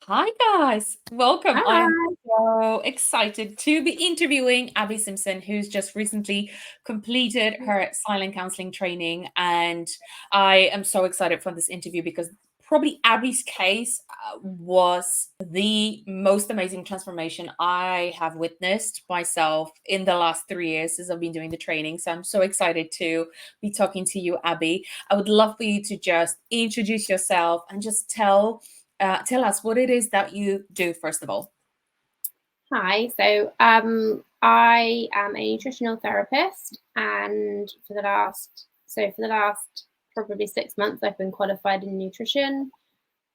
Hi guys, welcome. I am Hi. so excited to be interviewing Abi Simpson, who's just recently completed her silent counseling training. And I am so excited for this interview because probably Abby's case was the most amazing transformation I have witnessed myself in the last 3 years since I've been doing the training. So I'm so excited to be talking to you, Abby. I would love for you to just introduce yourself and just tell us what it is that you do, first of all. Hi. I am a nutritional therapist, and for the last probably 6 months, I've been qualified in nutrition.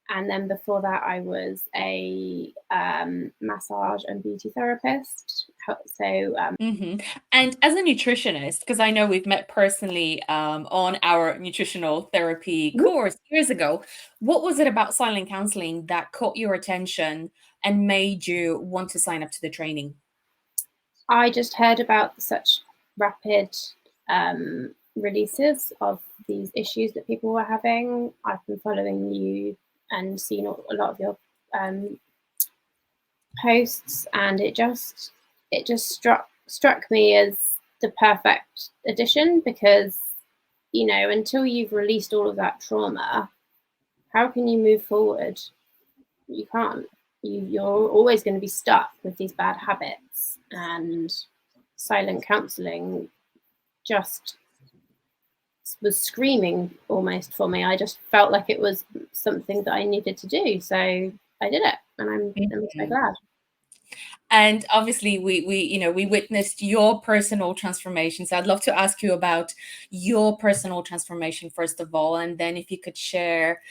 And then before that, I was a massage and beauty therapist. And as a nutritionist, because I know we've met personally on our nutritional therapy course years ago, what was it about silent counseling that caught your attention and made you want to sign up to the training? I just heard about such rapid releases of these issues that people were having. I've been following you and seen a lot of your um, posts, and it just struck me as the perfect addition because until you've released all of that trauma, how can you move forward? You can't. You're always going to be stuck with these bad habits, and silent counseling just was screaming almost for me. I just felt like it was something that I needed to do, so I did it, and I'm so Mhm. glad. And obviously we witnessed your personal transformation. So I'd love to ask you about your personal transformation first of all, and then if you could share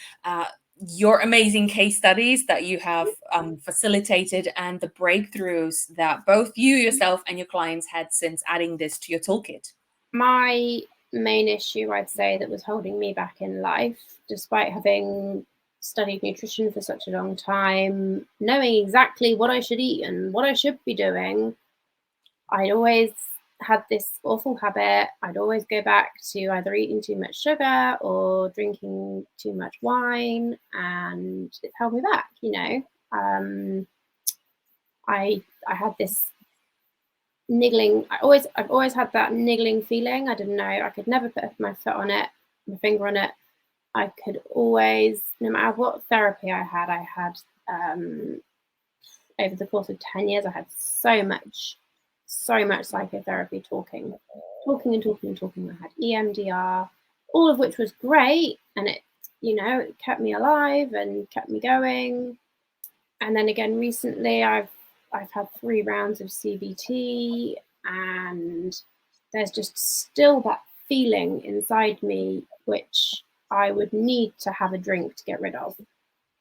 your amazing case studies that you have facilitated and the breakthroughs that both you yourself and your clients had since adding this to your toolkit. My main issue, I'd say, that was holding me back in life, despite having studied nutrition for such a long time, knowing exactly what I should eat and what I should be doing, I'd always had this awful habit. I'd always go back to either eating too much sugar or drinking too much wine, and it held me back. I had this niggling. I've always had that niggling feeling. I didn't know. I could never put my foot on it, my finger on it. I could always, no matter what therapy I had over the course of 10 years. I had so much psychotherapy, talking and talking and talking. I had EMDR, all of which was great, and it kept me alive and kept me going. And then again, recently, I've had 3 rounds of CBT, and there's just still that feeling inside me which I would need to have a drink to get rid of,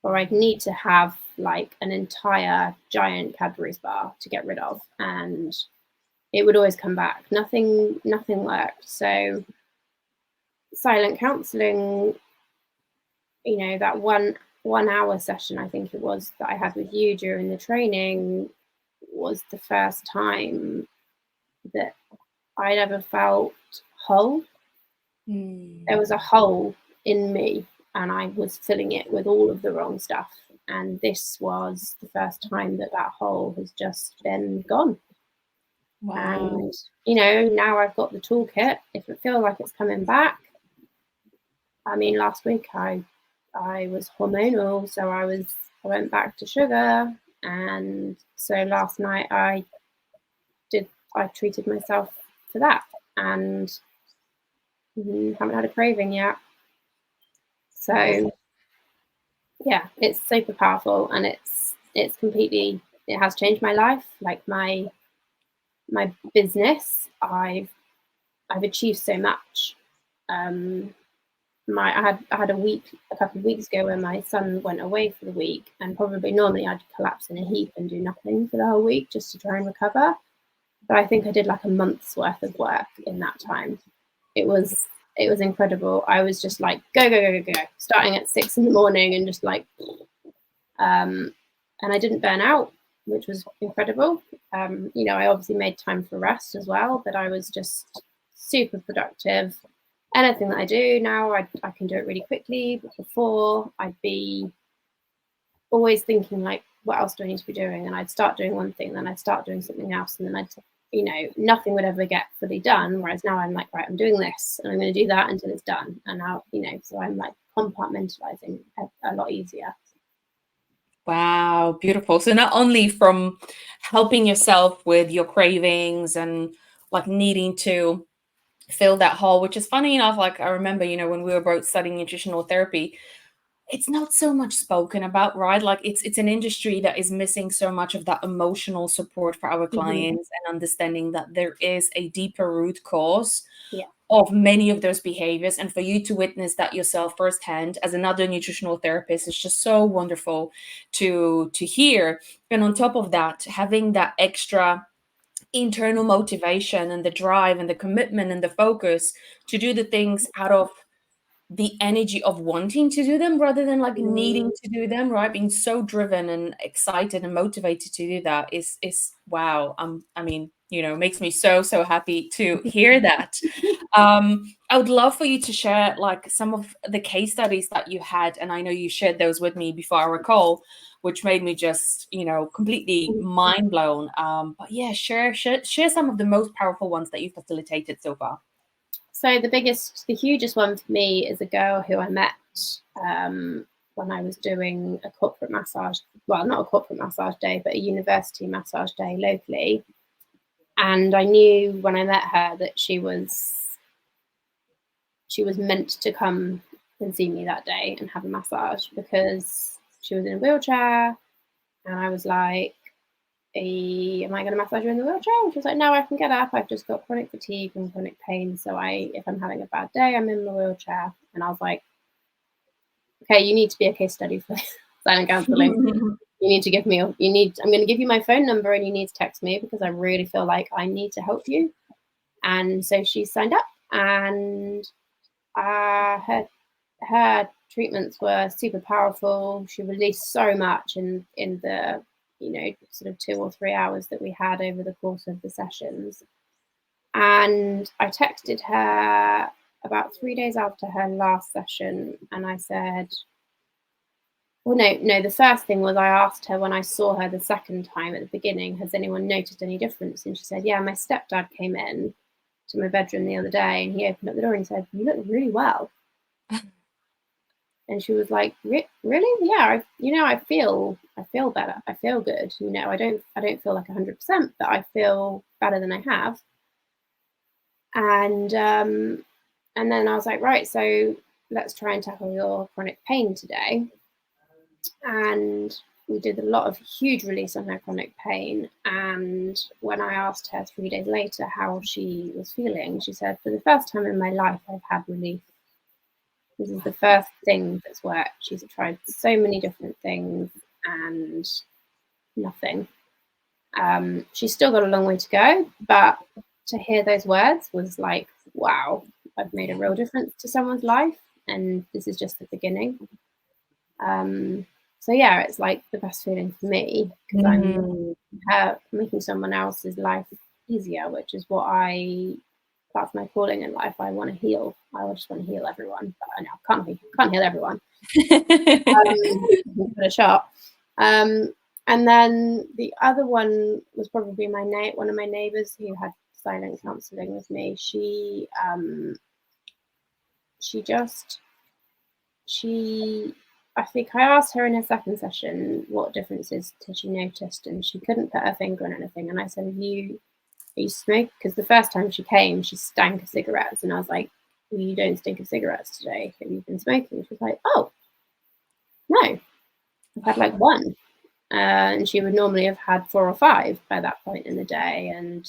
or I'd need to have like an entire giant Cadbury's bar to get rid of, and it would always come back. Nothing worked. So silent counselling, that one hour session, I think it was, that I had with you during the training, was the first time that I'd ever felt whole. There was a hole in me, and I was filling it with all of the wrong stuff. And this was the first time that hole has just been gone. Wow. And now I've got the toolkit. If it feels like it's coming back, I mean, last week I was hormonal, so I went back to sugar, and so last night I treated myself for that, and haven't had a craving yet. So yeah, it's super powerful, and it has changed my life. Like my business, I've achieved so much. Um, I had a couple of weeks ago, where my son went away for the week, and probably normally I'd collapse in a heap and do nothing for the whole week just to try and recover. But I think I did like a month's worth of work in that time. It was incredible. I was just like go go go go go, starting at 6 in the morning, and just like and I didn't burn out, which was incredible. I obviously made time for rest as well, but I was just super productive. Anything that I do now, I can do it really quickly. But before, I'd be always thinking like, what else do I need to be doing? And I'd start doing one thing, then I'd start doing something else, and then I'd, you know, nothing would ever get fully done. Whereas now I'm like, right, I'm doing this and I'm going to do that until it's done. And now, you know, so I'm like compartmentalizing a lot easier. Wow, beautiful. So not only from helping yourself with your cravings and like needing to fill that hole, which is funny enough, like I remember, you know, when we were both studying nutritional therapy, it's not so much spoken about, right? Like it's an industry that is missing so much of that emotional support for our clients and understanding that there is a deeper root cause Yeah. of many of those behaviors. And for you to witness that yourself firsthand as another nutritional therapist is just so wonderful to hear. And on top of that, having that extra internal motivation and the drive and the commitment and the focus to do the things out of the energy of wanting to do them rather than like needing to do them, right? Being so driven and excited and motivated to do that is wow. I mean, you know, makes me so happy to hear that. I would love for you to share like some of the case studies that you had, and I know you shared those with me before I recall, which made me just, you know, completely mind blown. But yeah, share some of the most powerful ones that you've facilitated so far. So the hugest one for me is a girl who I met when I was doing a corporate massage, well, not a corporate massage day, but a university massage day locally. And I knew when I met her that she was meant to come and see me that day and have a massage, because she was in a wheelchair, and I was like, am I going to massage you in the wheelchair? And she was like, no, I can get up. I've just got chronic fatigue and chronic pain. So if I'm having a bad day, I'm in the wheelchair. And I was like, okay, you need to be a case study for silent counselling. You need to give me, I'm going to give you my phone number and you need to text me, because I really feel like I need to help you. And so she signed up, and her treatments were super powerful. She released so much in the, you know, sort of 2 or 3 hours that we had over the course of the sessions. And I texted her about 3 days after her last session, and I said, well, no, the first thing was I asked her when I saw her the second time at the beginning, has anyone noticed any difference? And she said, yeah, my stepdad came in to my bedroom the other day and he opened up the door and he said, you look really well. And she was like, really? Yeah, I feel better. I feel good. You know, I don't feel like 100%, but I feel better than I have. And then I was like, right, so let's try and tackle your chronic pain today. And we did a lot of huge release on her chronic pain. And when I asked her 3 days later how she was feeling, she said, for the first time in my life, I've had relief. This is the first thing that's worked. She's tried so many different things and nothing. She's still got a long way to go, but to hear those words was like, wow, I've made a real difference to someone's life, and this is just the beginning. So yeah, it's like the best feeling for me, because I'm making someone else's life easier, which is that's my calling in life. I want to heal. I just want to heal everyone, but I know can't heal everyone. Give it a shot. And then the other one was probably one of my neighbours who had silent counselling with me. I think I asked her in her second session what differences had she noticed, and she couldn't put her finger on anything. And I said, Are you smoke? Because the first time she came, she stank of cigarettes, and I was like, well, you don't stink of cigarettes today. Have you been smoking? She was like, oh, no, I've had like one. And she would normally have had 4 or 5 by that point in the day. And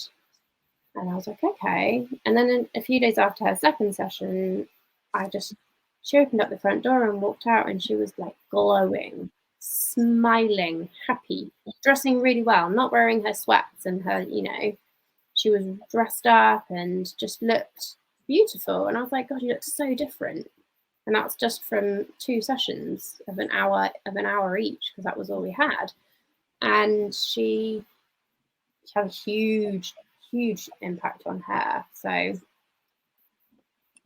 I was like, okay. And then a few days after her second session, she opened up the front door and walked out, and she was like glowing, smiling, happy, dressing really well, not wearing her sweats and her, you know, she was dressed up and just looked beautiful. And I was like, God, you look so different. And that's just from 2 sessions of an hour each, because that was all we had. And she had a huge impact on her. So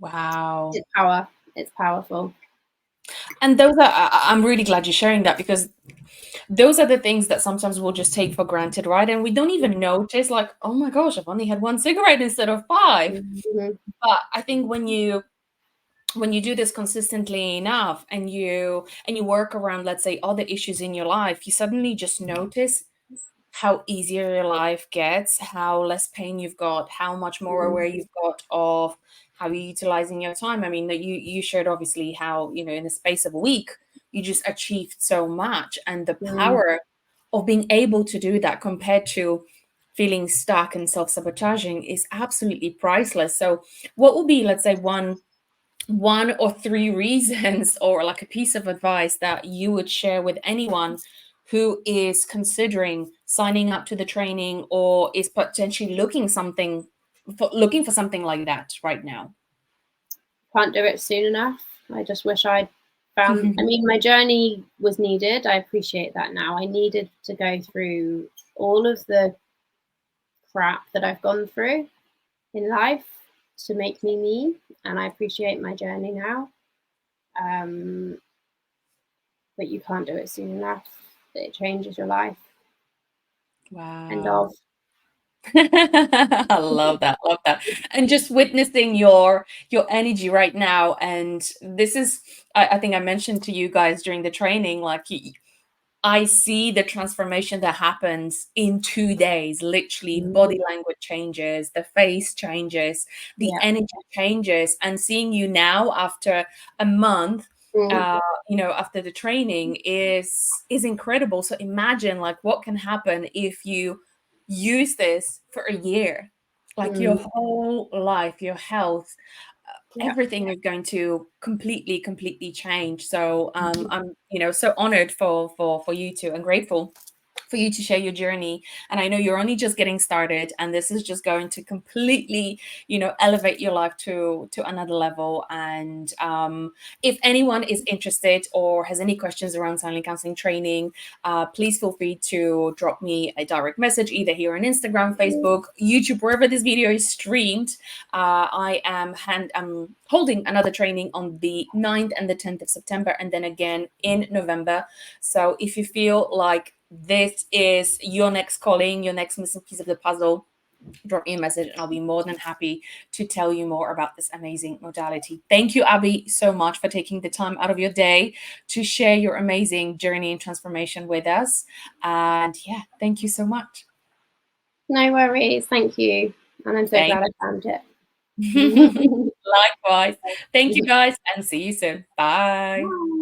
wow, it's powerful. and those are I'm really glad you're sharing that, because those are the things that sometimes we'll just take for granted, right? And we don't even notice, like, oh my gosh, I've only had one cigarette instead of 5. Mhm. But I think when you do this consistently enough, and you work around, let's say, other issues in your life, you suddenly just notice how easier your life gets, how less pain you've got, how much more aware you've got of how you're utilizing your time. I mean, that you shared obviously how, in the space of a week, you just achieved so much, and the Mm. power of being able to do that compared to feeling stuck and self-sabotaging is absolutely priceless. So what would be, let's say, one or three reasons or like a piece of advice that you would share with anyone who is considering signing up to the training or is potentially looking for something like that right now? Can't do it soon enough. I just wish I'd found, I mean, my journey was needed. I appreciate that now. I needed to go through all of the crap that I've gone through in life to make me me, and I appreciate my journey now. But you can't do it soon enough. It changes your life. End Wow. of. I love that. Love that. And just witnessing your energy right now. And this is, I think I mentioned to you guys during the training, like I see the transformation that happens in 2 days. Literally, Mhm. body language changes, the face changes, the Yeah. energy changes. And seeing you now after a month, Mm. after the training is incredible. So imagine like what can happen if you use this for a year, like your Mm. whole life, your health, Yeah. everything is going to completely change. So Mhm. I'm so honored for you to, and grateful for you to share your journey. And I know you're only just getting started, and this is just going to completely elevate your life to another level. And if anyone is interested or has any questions around silent counseling training, please feel free to drop me a direct message either here on Instagram, Facebook, YouTube, wherever this video is streamed. I'm holding another training on the 9th and the 10th of September, and then again in November. So if you feel like this is your next calling, your next missing piece of the puzzle, drop me a message and I'll be more than happy to tell you more about this amazing modality. Thank you, Abi, so much for taking the time out of your day to share your amazing journey and transformation with us. And yeah, thank you so much. No worries. Thank you. And I'm so Thank glad I found it. you. Likewise. Thank you, guys, and see you soon. Bye. Bye.